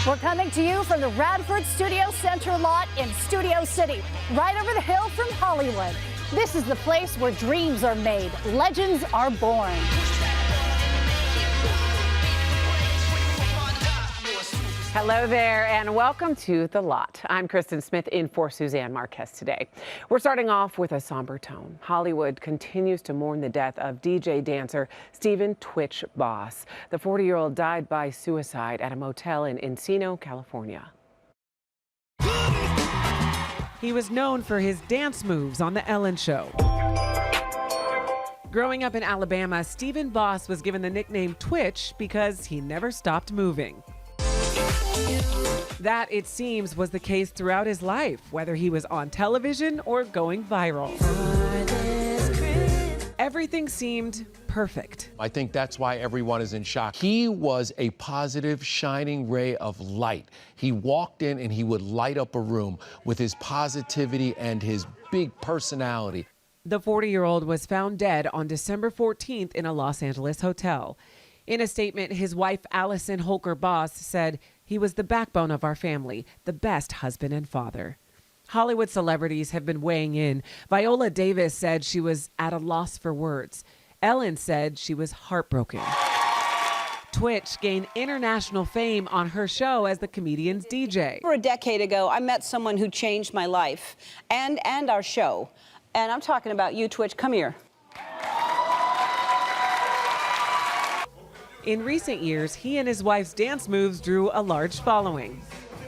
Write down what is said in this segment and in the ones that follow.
We're coming to you from the Radford Studio Center lot in Studio City, right over the hill from Hollywood. This is the place where dreams are made, legends are born. Hello there and welcome to The Lot. I'm Kristen Smith in for Suzanne Marques today. We're starting off with a somber tone. Hollywood continues to mourn the death of DJ dancer Stephen "Twitch" Boss. The 40-year-old died by suicide at a motel in Encino, California. He was known for his dance moves on The Ellen Show. Growing up in Alabama, Stephen Boss was given the nickname Twitch because he never stopped moving. That, it seems, was the case throughout his life, whether he was on television or going viral. Everything seemed perfect. I think that's why everyone is in shock. He was a positive, shining ray of light. He walked in and he would light up a room with his positivity and his big personality. The 40-year-old was found dead on December 14th in a Los Angeles hotel. In a statement, his wife, Allison Holker Boss, said, "He was the backbone of our family, the best husband and father." Hollywood celebrities have been weighing in. Viola Davis said she was at a loss for words. Ellen said she was heartbroken. Twitch gained international fame on her show as the comedian's DJ. Over a decade ago, I met someone who changed my life and our show. And I'm talking about you, Twitch. Come here. In recent years, he and his wife's dance moves drew a large following.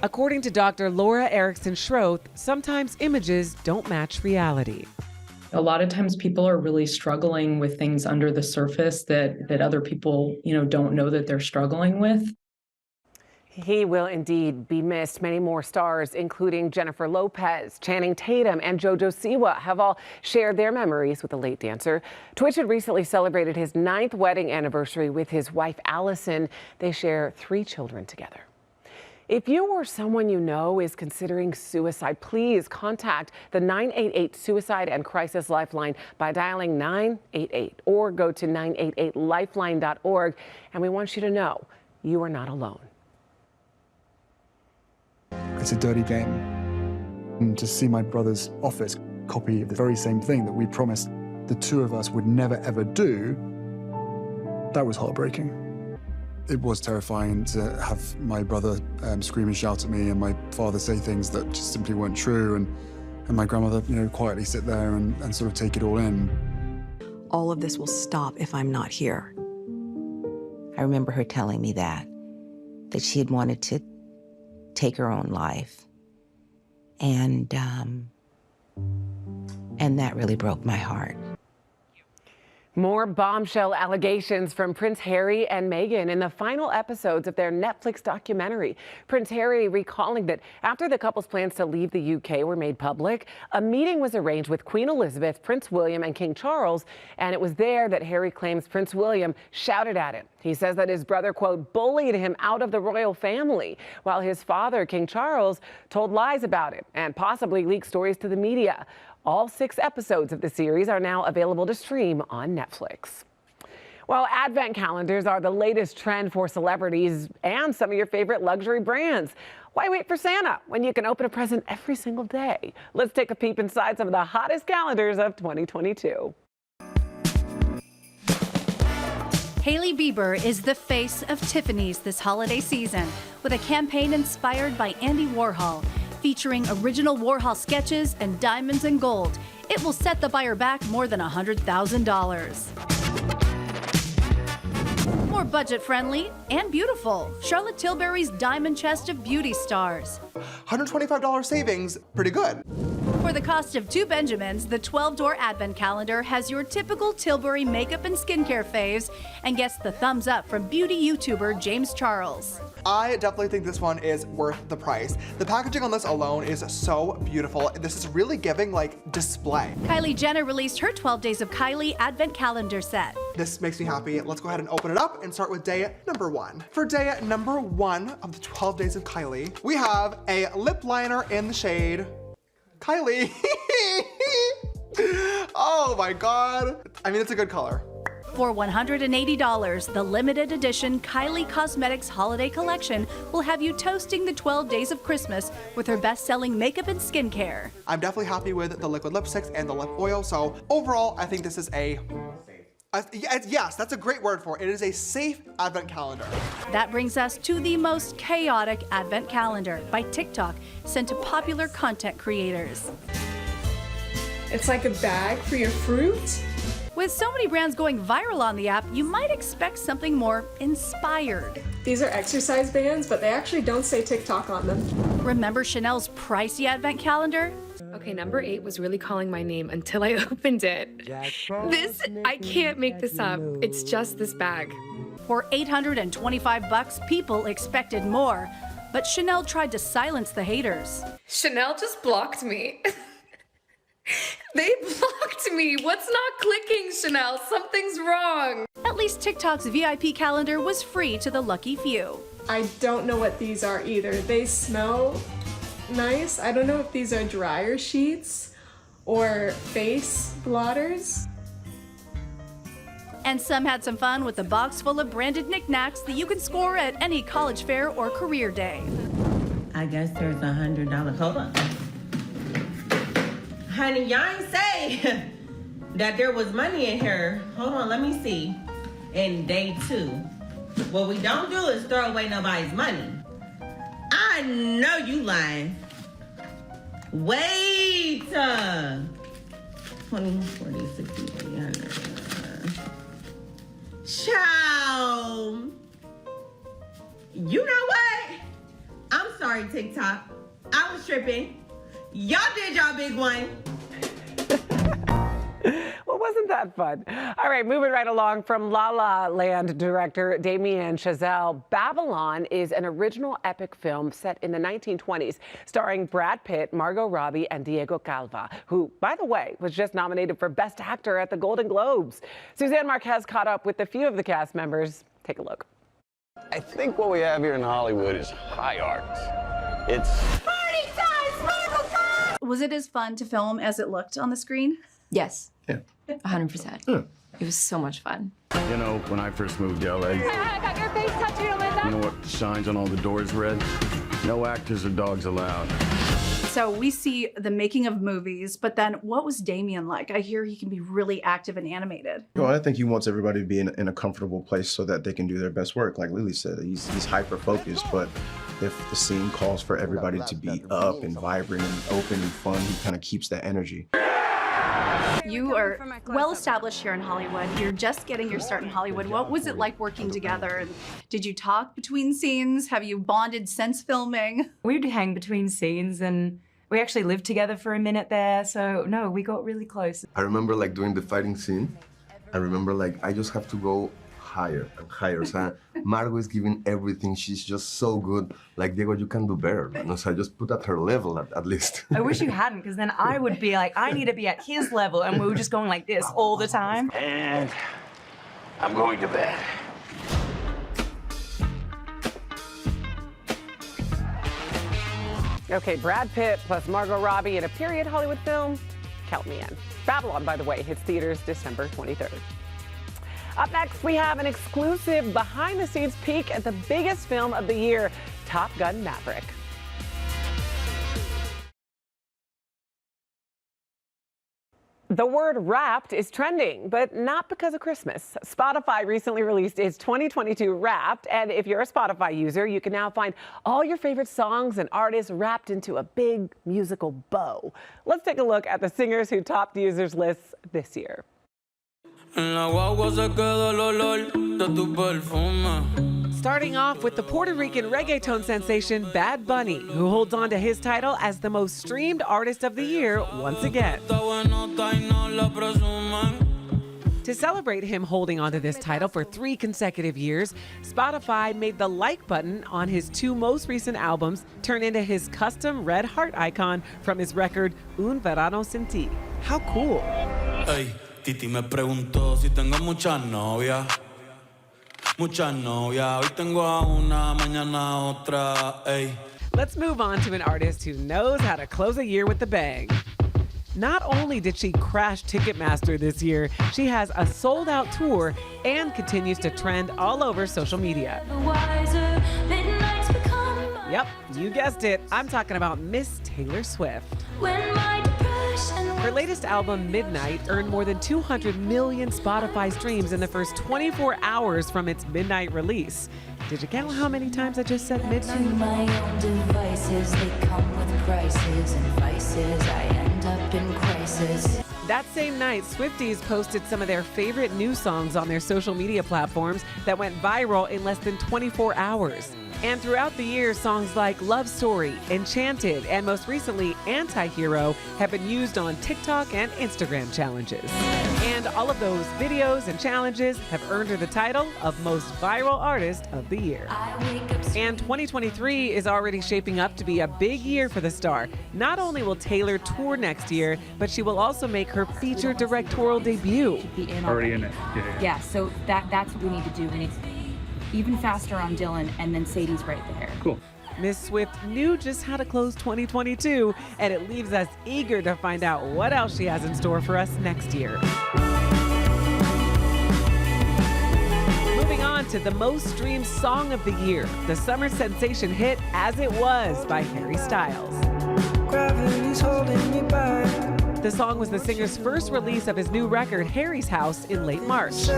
According to Dr. Laura Erickson Schroth, sometimes images don't match reality. A lot of times people are really struggling with things under the surface that other people, don't know that they're struggling with. He will indeed be missed. Many more stars, including Jennifer Lopez, Channing Tatum, and JoJo Siwa, have all shared their memories with the late dancer. Twitch had recently celebrated his 9th wedding anniversary with his wife, Allison. They share 3 children together. If you or someone you know is considering suicide, please contact the 988 Suicide and Crisis Lifeline by dialing 988 or go to 988lifeline.org. And we want you to know you are not alone. It's a dirty game. And to see my brother's office copy the very same thing that we promised the two of us would never ever do, that was heartbreaking. It was terrifying to have my brother scream and shout at me and my father say things that just simply weren't true, and my grandmother, quietly sit there and sort of take it all in. All of this will stop if I'm not here. I remember her telling me that she had wanted to take her own life. And that really broke my heart. More bombshell allegations from Prince Harry and Meghan in the final episodes of their Netflix documentary. Prince Harry recalling that after the couple's plans to leave the UK were made public, a meeting was arranged with Queen Elizabeth, Prince William, and King Charles, and it was there that Harry claims Prince William shouted at him. He says that his brother, quote, bullied him out of the royal family, while his father, King Charles, told lies about it and possibly leaked stories to the media. All 6 episodes of the series are now available to stream on Netflix. Well, advent calendars are the latest trend for celebrities and some of your favorite luxury brands. Why wait for Santa when you can open a present every single day? Let's take a peep inside some of the hottest calendars of 2022. Hailey Bieber is the face of Tiffany's this holiday season with a campaign inspired by Andy Warhol, featuring original Warhol sketches and diamonds and gold. It will set the buyer back more than $100,000. More budget-friendly and beautiful. Charlotte Tilbury's Diamond Chest of Beauty Stars. $125 savings, pretty good. For the cost of 2 Benjamins, the 12-door advent calendar has your typical Tilbury makeup and skincare faves and gets the thumbs up from beauty YouTuber James Charles. I definitely think this one is worth the price. The packaging on this alone is so beautiful. This is really giving like display. Kylie Jenner released her 12 Days of Kylie advent calendar set. This makes me happy. Let's go ahead and open it up and start with day number 1. For day number 1 of the 12 Days of Kylie, we have a lip liner in the shade Kylie. Oh my God. I mean, it's a good color. For $180, the limited edition Kylie Cosmetics Holiday Collection will have you toasting the 12 days of Christmas with her best-selling makeup and skincare. I'm definitely happy with the liquid lipsticks and the lip oil. So overall, I think this is yes, that's a great word for it. It is a safe advent calendar. That brings us to the most chaotic advent calendar by TikTok, sent to popular content creators. It's like a bag for your fruit. With so many brands going viral on the app, you might expect something more inspired. These are exercise bands, but they actually don't say TikTok on them. Remember Chanel's pricey advent calendar? Okay, number 8 was really calling my name until I opened it. I can't make this up. It's just this bag. For $825, people expected more, but Chanel tried to silence the haters. Chanel just blocked me. They blocked me. What's not clicking, Chanel? Something's wrong. At least TikTok's VIP calendar was free to the lucky few. I don't know what these are either. They smell nice. I don't know if these are dryer sheets or face blotters. And some had some fun with a box full of branded knickknacks that you can score at any college fair or career day. I guess there's $100. Hold on. Honey, y'all ain't say that there was money in here. Hold on, let me see. In day 2. What we don't do is throw away nobody's money. I know you lying. Wait. 20, 40, 60, 800. Child. You know what? I'm sorry, TikTok. I was tripping. Y'all did y'all big one. Well, wasn't that fun? All right, moving right along from La La Land director Damien Chazelle, Babylon is an original epic film set in the 1920s, starring Brad Pitt, Margot Robbie, and Diego Calva, who, by the way, was just nominated for Best Actor at the Golden Globes. Suzanne Marques caught up with a few of the cast members. Take a look. I think what we have here in Hollywood is high art. It's Party time! Sparkle time! Was it as fun to film as it looked on the screen? Yes. Yeah. 100%. Yeah. It was so much fun. You know, when I first moved to LA, you know what shines on all the doors red? No actors or dogs allowed. So we see the making of movies, but then what was Damien like? I hear he can be really active and animated. Well, I think he wants everybody to be in a comfortable place so that they can do their best work. Like Lily said, he's hyper-focused, but if the scene calls for everybody to be up and vibrant and open and fun, he kind of keeps that energy. You are well established here in Hollywood. You're just getting your start in Hollywood. What was it like working together? And did you talk between scenes? Have you bonded since filming? We'd hang between scenes and we actually lived together for a minute there. So no, we got really close. I remember like doing the fighting scene. I remember like I just have to go higher and higher. So Margot is giving everything. She's just so good. Like, Diego, you can do better. Man. So I just put at her level at least. I wish you hadn't, because then I would be like, I need to be at his level, and we were just going like this all the time. And I'm going to bed. Okay, Brad Pitt plus Margot Robbie in a period Hollywood film. Count me in. Babylon, by the way, hits theaters December 23rd. Up next, we have an exclusive behind-the-scenes peek at the biggest film of the year, Top Gun Maverick. The word wrapped is trending, but not because of Christmas. Spotify recently released its 2022 Wrapped, and if you're a Spotify user, you can now find all your favorite songs and artists wrapped into a big musical bow. Let's take a look at the singers who topped users' lists this year. Starting off with the Puerto Rican reggaeton sensation Bad Bunny, who holds on to his title as the most streamed artist of the year once again. To celebrate him holding on to this title for 3 consecutive years, Spotify made the like button on his 2 most recent albums turn into his custom red heart icon from his record Un Verano Sin Ti. How cool! Hey, Titi me preguntó si tengo muchas novias. Muchas novias, hoy tengo a una, mañana otra, ey. Let's move on to an artist who knows how to close a year with a bang. Not only did she crash Ticketmaster this year, she has a sold-out tour and continues to trend all over social media. Yep, you guessed it. I'm talking about Miss Taylor Swift. Her latest album, Midnight, earned more than 200 million Spotify streams in the first 24 hours from its midnight release. Did you count how many times I just said midnight? My own devices, they come with prices and vices. I end up in crisis. That same night, Swifties posted some of their favorite new songs on their social media platforms that went viral in less than 24 hours. And throughout the year, songs like Love Story, Enchanted, and most recently, Anti-Hero have been used on TikTok and Instagram challenges. And all of those videos and challenges have earned her the title of Most Viral Artist of the Year. And 2023 is already shaping up to be a big year for the star. Not only will Taylor tour next year, but she will also make her feature directorial debut. Already in it. Yeah, so that's what we need to do. We need even faster on Dylan, and then Sadie's right there. Cool. Miss Swift knew just how to close 2022, and it leaves us eager to find out what else she has in store for us next year. Moving on to the most streamed song of the year, the summer sensation hit As It Was by Harry Styles. Gravity's holding me back. The song was the singer's first release of his new record, Harry's House, in late March.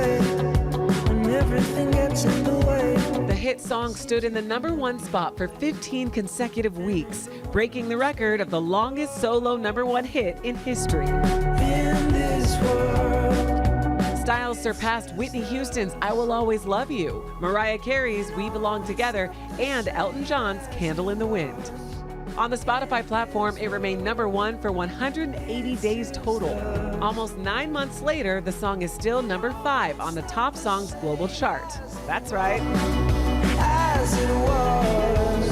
Everything gets in the way. The hit song stood in the #1 spot for 15 consecutive weeks, breaking the record of the longest solo #1 hit in history. In this world. Styles surpassed Whitney Houston's I Will Always Love You, Mariah Carey's We Belong Together, and Elton John's Candle in the Wind. On the Spotify platform, it remained #1 for 180 days total. Almost 9 months later, the song is still #5 on the Top Songs global chart. That's right. As it was.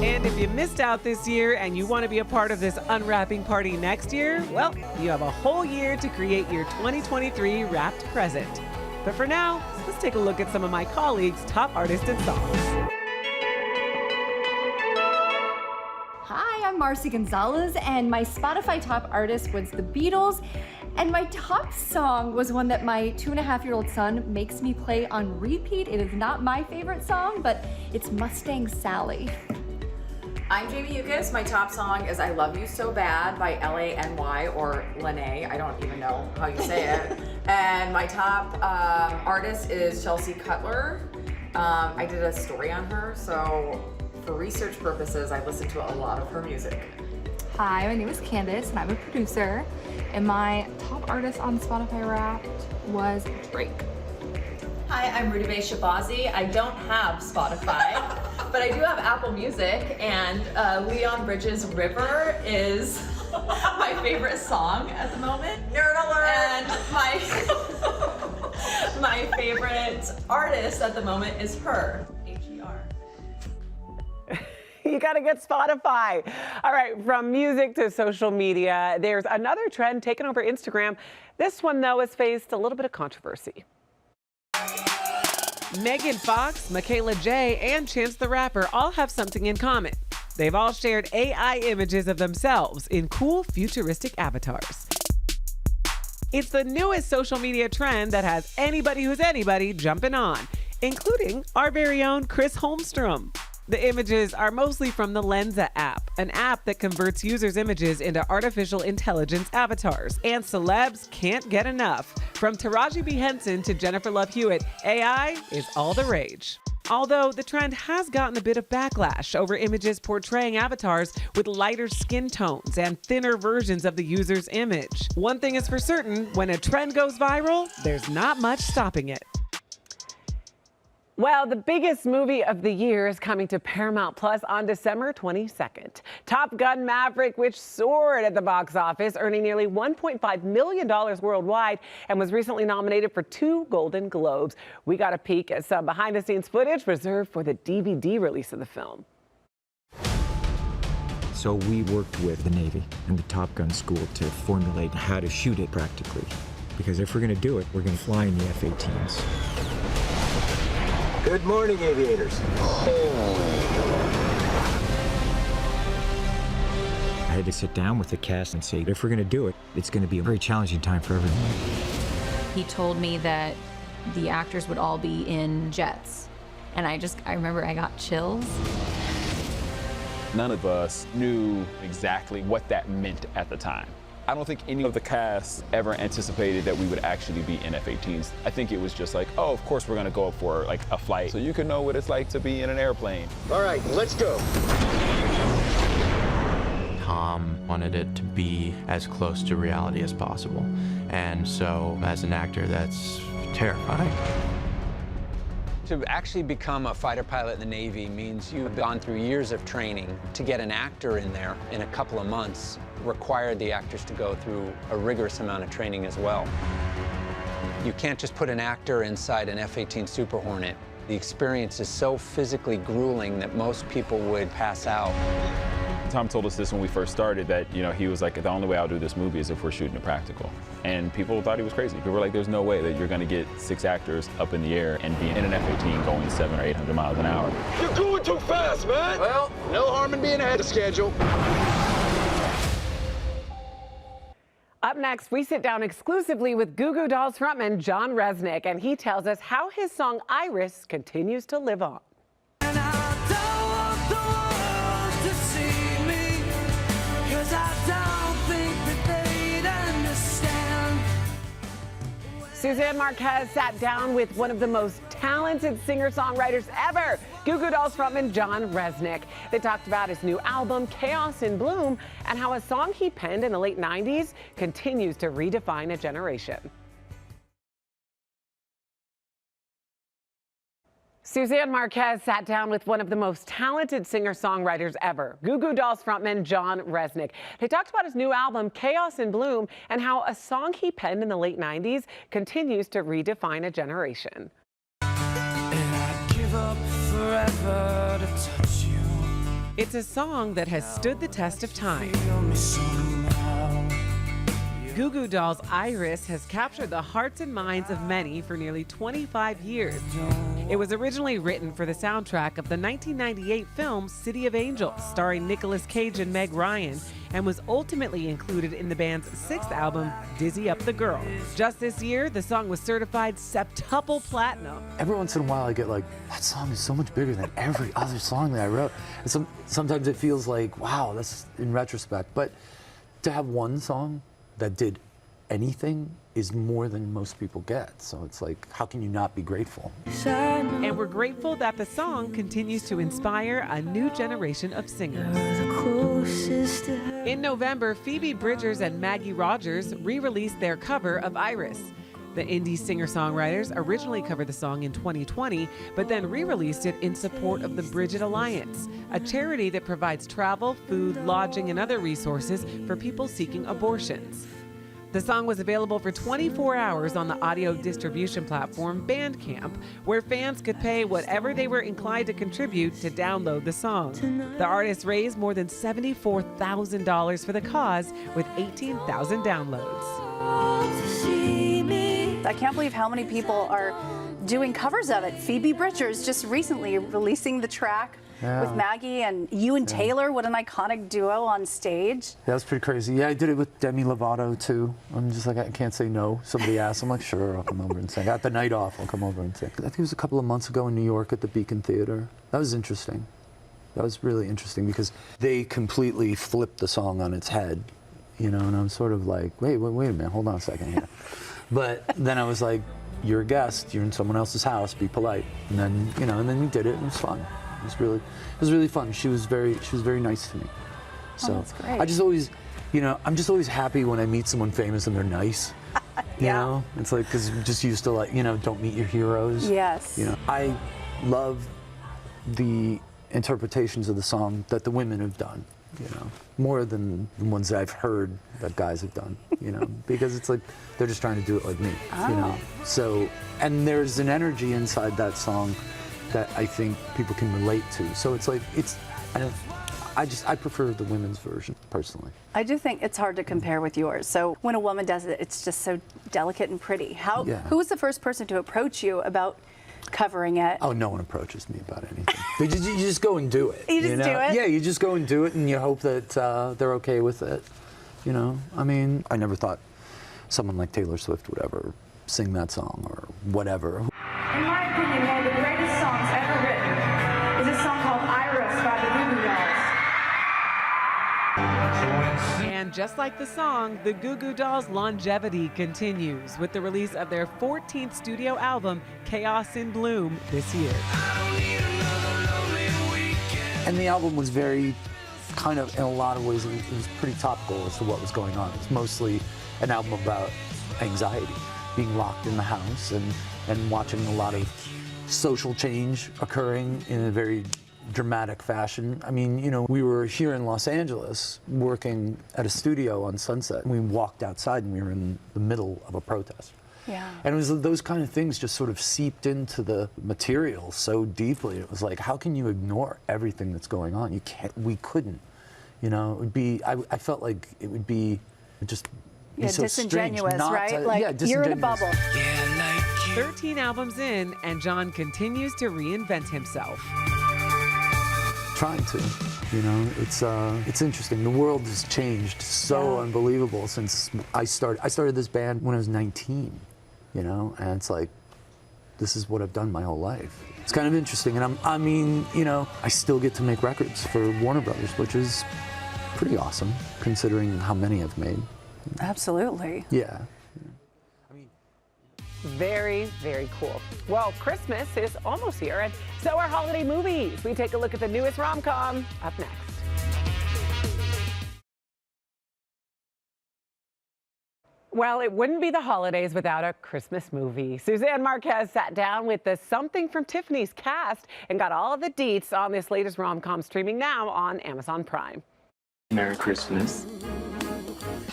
And if you missed out this year and you want to be a part of this unwrapping party next year, well, you have a whole year to create your 2023 wrapped present. But for now, let's take a look at some of my colleagues' top artists and songs. Hi, I'm Marcy Gonzalez, and my Spotify top artist was The Beatles, and my top song was one that my 2.5-year-old son makes me play on repeat. It is not my favorite song, but it's Mustang Sally. I'm Jamie Yukas. My top song is I Love You So Bad by L-A-N-Y or Lene. I don't even know how you say it. And my top artist is Chelsea Cutler. I did a story on her, so for research purposes, I listened to a lot of her music. Hi, my name is Candace, and I'm a producer. And my top artist on Spotify Wrapped was Drake. Hi, I'm Rudibe Shabazi. I don't have Spotify, but I do have Apple Music, and Leon Bridges' River is my favorite song at the moment. Nerd alert! And my favorite artist at the moment is her. You gotta get Spotify. All right, from music to social media, there's another trend taking over Instagram. This one, though, has faced a little bit of controversy. Megan Fox, Michaela J, and Chance the Rapper all have something in common. They've all shared AI images of themselves in cool, futuristic avatars. It's the newest social media trend that has anybody who's anybody jumping on, including our very own Chris Holmstrom. The images are mostly from the Lensa app, an app that converts users' images into artificial intelligence avatars. And celebs can't get enough. From Taraji P. Henson to Jennifer Love Hewitt, AI is all the rage. Although the trend has gotten a bit of backlash over images portraying avatars with lighter skin tones and thinner versions of the user's image. One thing is for certain, when a trend goes viral, there's not much stopping it. Well, the biggest movie of the year is coming to Paramount Plus on December 22nd. Top Gun: Maverick, which soared at the box office, earning nearly $1.5 million worldwide and was recently nominated for 2 Golden Globes. We got a peek at some behind-the-scenes footage reserved for the DVD release of the film. So we worked with the Navy and the Top Gun school to formulate how to shoot it practically. Because if we're going to do it, we're going to fly in the F-18s. Good morning, aviators. I had to sit down with the cast and say, if we're going to do it, it's going to be a very challenging time for everyone. He told me that the actors would all be in jets. And I remember I got chills. None of us knew exactly what that meant at the time. I don't think any of the cast ever anticipated that we would actually be in F-18s. I think it was just like, oh, of course we're gonna go up for like a flight so you can know what it's like to be in an airplane. All right, let's go. Tom wanted it to be as close to reality as possible. And so as an actor, that's terrifying. To actually become a fighter pilot in the Navy means you've gone through years of training. To get an actor in there in a couple of months required the actors to go through a rigorous amount of training as well. You can't just put an actor inside an F-18 Super Hornet. The experience is so physically grueling that most people would pass out. Tom told us this when we first started, that he was like, the only way I'll do this movie is if we're shooting a practical. And people thought he was crazy. People were like, there's no way that you're gonna get 6 actors up in the air and be in an F-18 going 700 or 800 miles an hour. You're going too fast, man. Well, no harm in being ahead of schedule. Up next, we sit down exclusively with Goo Goo Dolls frontman John Rzeznik, and he tells us how his song Iris continues to live on. Suzanne Marques sat down with one of the most talented singer-songwriters ever, Goo Goo Dolls frontman John Rzeznik. They talked about his new album, Chaos in Bloom, and how a song he penned in the late 90s continues to redefine a generation. Suzanne Marques sat down with one of the most talented singer-songwriters ever, Goo Goo Dolls frontman John Rzeznik. They talked about his new album, Chaos in Bloom, and how a song he penned in the late 90s continues to redefine a generation. And I'd give up forever to touch you. It's a song that has stood the test of time. Goo Goo Dolls' Iris has captured the hearts and minds of many for nearly 25 years. It was originally written for the soundtrack of the 1998 film City of Angels, starring Nicolas Cage and Meg Ryan, and was ultimately included in the band's 6th album, Dizzy Up the Girl. Just this year, the song was certified septuple platinum. Every once in a while I get like, that song is so much bigger than every other song that I wrote. And sometimes it feels like, wow, that's in retrospect. But to have one song that did anything is more than most people get. So it's like, how can you not be grateful? And we're grateful that the song continues to inspire a new generation of singers. In November, Phoebe Bridgers and Maggie Rogers re-released their cover of Iris. The indie singer-songwriters originally covered the song in 2020, but then re-released it in support of the Bridget Alliance, a charity that provides travel, food, lodging, and other resources for people seeking abortions. The song was available for 24 hours on the audio distribution platform Bandcamp, where fans could pay whatever they were inclined to contribute to download the song. The artist raised more than $74,000 for the cause with 18,000 downloads. I can't believe how many people are doing covers of it. Phoebe Bridgers just recently releasing the track with Maggie, and you and Taylor, what an iconic duo on stage. Yeah, that's pretty crazy. Yeah, I did it with Demi Lovato too. I'm just like, I can't say no. Somebody asked, I'm like, sure, I'll come over and sing. I got the night off, I'll come over and sing. I think it was a couple of months ago in New York at the Beacon Theater. That was interesting. That was really interesting because they completely flipped the song on its head, and I'm sort of like, wait a minute, hold on a second here. But then I was like, you're a guest, you're in someone else's house, be polite. And then, and then we did it, and it was fun. It was really fun. She was very nice to me. So that's great. I just always, I'm just always happy when I meet someone famous and they're nice. You know, it's like, because I'm just used to like, don't meet your heroes. Yes. I love the interpretations of the song that the women have done. More than the ones that I've heard that guys have done. Because it's like they're just trying to do it like me. So, and there's an energy inside that song that I think people can relate to. So it's like, I prefer the women's version, personally. I do think it's hard to compare with yours. So when a woman does it, it's just so delicate and pretty. Who was the first person to approach you about covering it? Oh, no one approaches me about anything. You just go and do it. You just do it? Yeah, you just go and do it, and you hope that they're okay with it. You know, I mean, I never thought someone like Taylor Swift would ever sing that song or whatever. In my opinion, one of the greatest songs ever written is a song called Iris by the Goo Goo Dolls. And just like the song, the Goo Goo Dolls' longevity continues with the release of their 14th studio album, Chaos in Bloom, this year. And the album was very kind of, in a lot of ways, it was pretty topical as to what was going on. It's mostly an album about anxiety, being locked in the house and watching a lot of social change occurring in a very dramatic fashion. I mean, you know, we were here in Los Angeles working at a studio on Sunset. We walked outside and we were in the middle of a protest. Yeah. And it was those kind of things just sort of seeped into the material so deeply. It was like, how can you ignore everything that's going on? You can't, we couldn't. You know, it would be, I felt like it would be just be so disingenuous, strange not right? to, Like, yeah, you're in a disingenuous. bubble. 13 albums in, and John continues to reinvent himself. Trying to, you know, it's interesting. The world has changed so unbelievable since I started. I started this band when I was 19, you know, and it's like, this is what I've done my whole life. It's kind of interesting, and I mean, you know, I still get to make records for Warner Brothers, which is pretty awesome considering how many I've made. Absolutely. Yeah. Very, very cool. Well, Christmas is almost here, and so are holiday movies. We take a look at the newest rom-com up next. Well, it wouldn't be the holidays without a Christmas movie. Suzanne Marques sat down with the Something from Tiffany's cast and got all the deets on this latest rom-com, streaming now on Amazon Prime. Merry Christmas.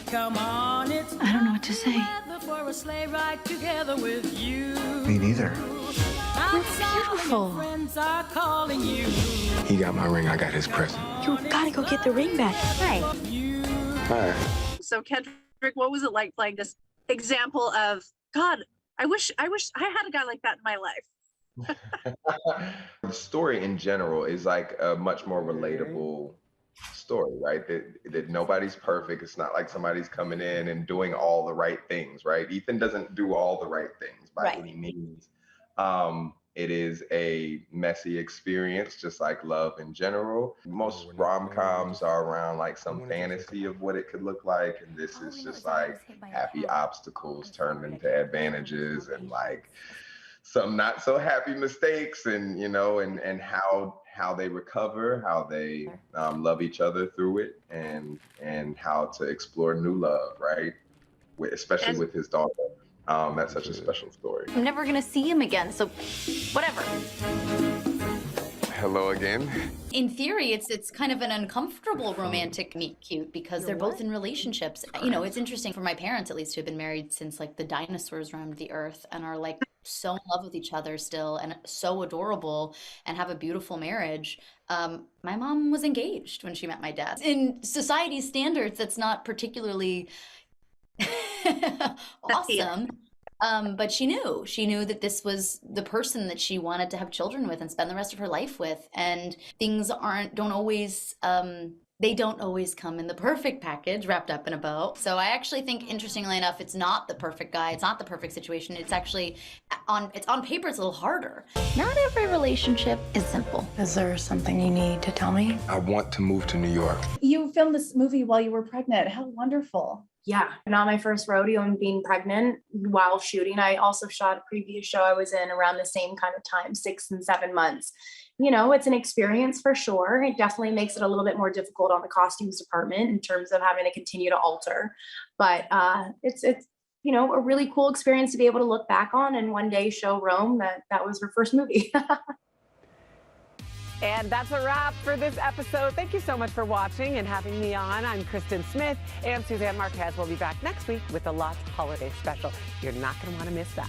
Come on, it's I don't know what to say. for a sleigh ride together with you. Me neither. You're beautiful. Friends are calling you. He got my ring, I got his present. You gotta go get the ring back. Hi. Hi. So Kendrick, what was it like playing this example of, God, I wish I had a guy like that in my life. The story in general is like a much more relatable story, right? That nobody's perfect. It's not like somebody's coming in and doing all the right things, right? Ethan doesn't do all the right things by any means. It is a messy experience, just like love in general. Most rom-coms are around like some fantasy of what it could look like, and this is just like happy obstacles turned into advantages, and like some not so happy mistakes, and you know, and how they recover, how they love each other through it, and how to explore new love, right? Especially with his daughter. That's such a special story. I'm never gonna see him again, so whatever. Hello again. In theory, it's kind of an uncomfortable romantic meet cute because they're both in relationships. You know, it's interesting for my parents, at least, who have been married since like the dinosaurs roamed the earth and are like so in love with each other still and so adorable and have a beautiful marriage. My mom was engaged when she met my dad. In society's standards, that's not particularly awesome. But she knew that this was the person that she wanted to have children with and spend the rest of her life with. And things don't always come in the perfect package wrapped up in a bow. So I actually think, interestingly enough, it's not the perfect guy. It's not the perfect situation. It's actually on paper, it's a little harder. Not every relationship is simple. Is there something you need to tell me? I want to move to New York. You filmed this movie while you were pregnant. How wonderful. Yeah, not my first rodeo in being pregnant while shooting. I also shot a previous show I was in around the same kind of time, 6 and 7 months. You know, it's an experience for sure. It definitely makes it a little bit more difficult on the costumes department in terms of having to continue to alter. But it's you know, a really cool experience to be able to look back on and one day show Rome that was her first movie. And that's a wrap for this episode. Thank you so much for watching and having me on. I'm Kristen Smith, and Suzanne Marques will be back next week with a Lots Holiday Special. You're not going to want to miss that.